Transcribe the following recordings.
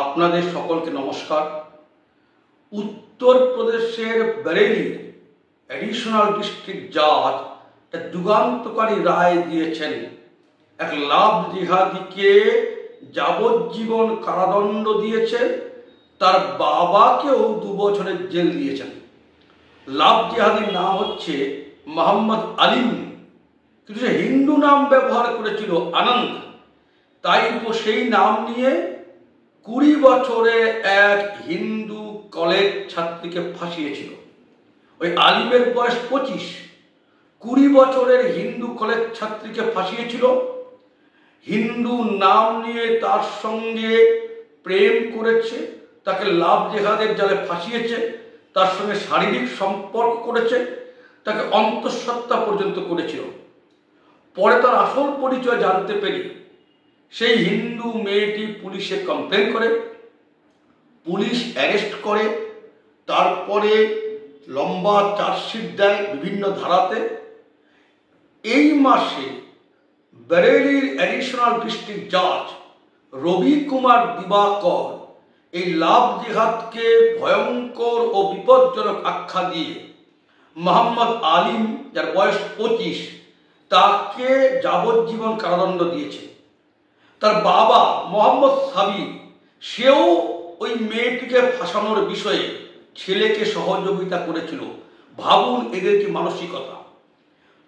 আপনাদের সকলকে নমস্কার। উত্তরপ্রদেশের বরেলির এডিশনাল ডিস্ট্রিক্ট জাজ এক যুগান্তকারী রায় দিয়েছেন। এক লাভ জিহাদিকে যাবজ্জীবন কারাদণ্ড দিয়েছেন, তার বাবাকেও 2 বছরের জেল দিয়েছেন। লাভ জিহাদির নাম হচ্ছে মোহাম্মদ আলিম, কিন্তু সে হিন্দু নাম ব্যবহার করেছিল আনন্দ। তাই তো সেই নাম নিয়ে 20 বছরে এক হিন্দু কলেজ ছাত্রীকে ফাঁসিয়েছিল। ওই আলিমের বয়স 25, 20 বছরের হিন্দু কলেজ ছাত্রীকে ফাঁসিয়েছিল। হিন্দু নাম নিয়ে তার সঙ্গে প্রেম করেছে, তাকে লাভ জেহাদের জালে ফাঁসিয়েছে, তার সঙ্গে শারীরিক সম্পর্ক করেছে, তাকে অন্তঃসত্ত্বা পর্যন্ত করেছিল। পরে তার আসল পরিচয় জানতে পেরে সেই হিন্দু মেয়েটি পুলিশে কমপ্লেন করে, পুলিশ অ্যারেস্ট করে, তারপরে লম্বা চার্জশিট দেয় বিভিন্ন ধারাতে। এই মাসে বরেলির এডিশনাল ডিস্ট্রিক্ট জাজ রবি কুমার দিবাকর এই লাভ জিহাদকে ভয়ঙ্কর ও বিপজ্জনক আখ্যা দিয়ে মোহাম্মদ আলিম, যার বয়স 25, তাকে যাবজ্জীবন কারাদণ্ড দিয়েছে। তার বাবা মোহাম্মদ সাবির, সেও ওই মেয়েটিকে ফাঁসানোর বিষয়ে ছেলেকে সহযোগিতা করেছিল। ভাবুন এদের কি মানসিকতা।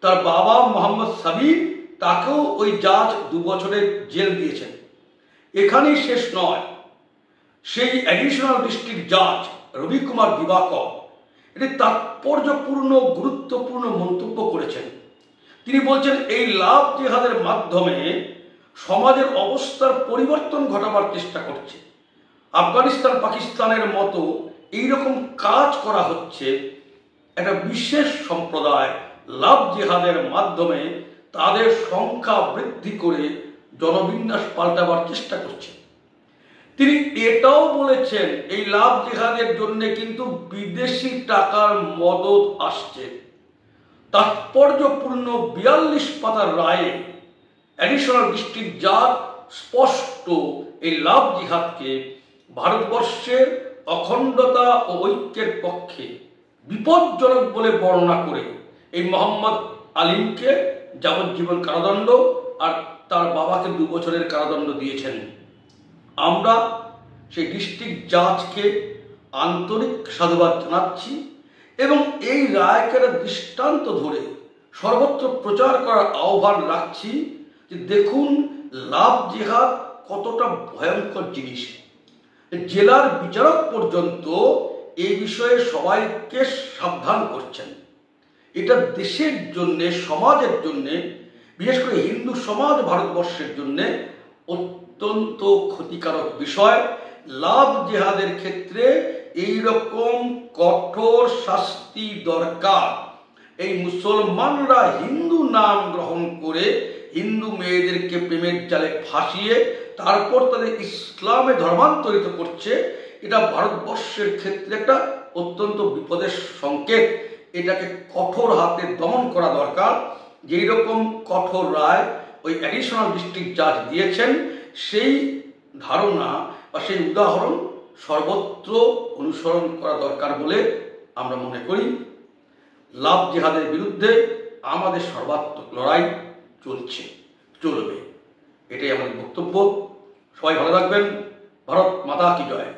তার বাবা মোহাম্মদ সাবির, তাকেও ওই জাজ 2 বছরের জেল দিয়েছেন। এখানেই শেষ নয়, সেই অ্যাডিশনাল ডিস্ট্রিক্ট জাজ রবি কুমার দিবাকর এটি তাৎপর্যপূর্ণ গুরুত্বপূর্ণ মন্তব্য করেছেন। তিনি বলছেন, এই লাভ জিহাদের মাধ্যমে সমাজের অবস্থার পরিবর্তন ঘটাবার চেষ্টা করছে। আফগানিস্তান পাকিস্তানের মতো এইরকম কাজ করা হচ্ছে। একটা বিশেষ সম্প্রদায় লাভ জিহাদের মাধ্যমে তাদের সংখ্যা বৃদ্ধি করে জনবিন্যাস পাল্টাবার চেষ্টা করছে। তিনি এটাও বলেছেন, এই লাভ জিহাদের জন্য কিন্তু বিদেশি টাকার মদত আসছে। তাৎপর্যপূর্ণ 42 পাতার রায়ে অ্যাডিশনাল ডিস্ট্রিক্ট জাজ স্পষ্ট এই লাভ জিহাদকে ভারতবর্ষের অখণ্ডতা ও ঐক্যের পক্ষে বিপজ্জনক বলে বর্ণনা করে এই মোহাম্মদ আলিমকে যাবজ্জীবন কারাদণ্ড আর তার বাবাকে 2 বছরের কারাদণ্ড দিয়েছেন। আমরা সেই ডিস্ট্রিক্ট জাজকে আন্তরিক সাধুবাদ জানাচ্ছি এবং এই রায়কে দৃষ্টান্ত ধরে সর্বত্র প্রচার করার আহ্বান রাখছি যে দেখুন লাভ জিহাদ কতটা ভয়ঙ্কর জিনিস। জেলার বিচারক পর্যন্ত এই বিষয়ে সবাইকে সাবধান করছেন। এটা দেশের জন্য, সমাজের জন্য, বিশেষ করে হিন্দু সমাজ ভারতবর্ষের জন্য অত্যন্ত ক্ষতিকারক বিষয়। লাভ জিহাদের ক্ষেত্রে এই রকম কঠোর শাস্তি দরকার। এই মুসলমানরা হিন্দু নাম গ্রহণ করে হিন্দু মেয়েদেরকে প্রেমের জালে ফাঁসিয়ে তারপর তাদের ইসলামে ধর্মান্তরিত করছে। এটা ভারতবর্ষের ক্ষেত্রে একটা অত্যন্ত বিপদের সংকেত। এটাকে কঠোর হাতে দমন করা দরকার। যেই রকম কঠোর রায় ওই অ্যাডিশনাল ডিস্ট্রিক্ট জাজ দিয়েছেন, সেই ধারণা বা সেই উদাহরণ সর্বত্র অনুসরণ করা দরকার বলে আমরা মনে করি। লাভ জিহাদের বিরুদ্ধে আমাদের সর্বাত্মক লড়াই চলবে। এটাই আমাদের বক্তব্য। সবাই ভালো থাকবেন। ভারত মাতা কি জয়।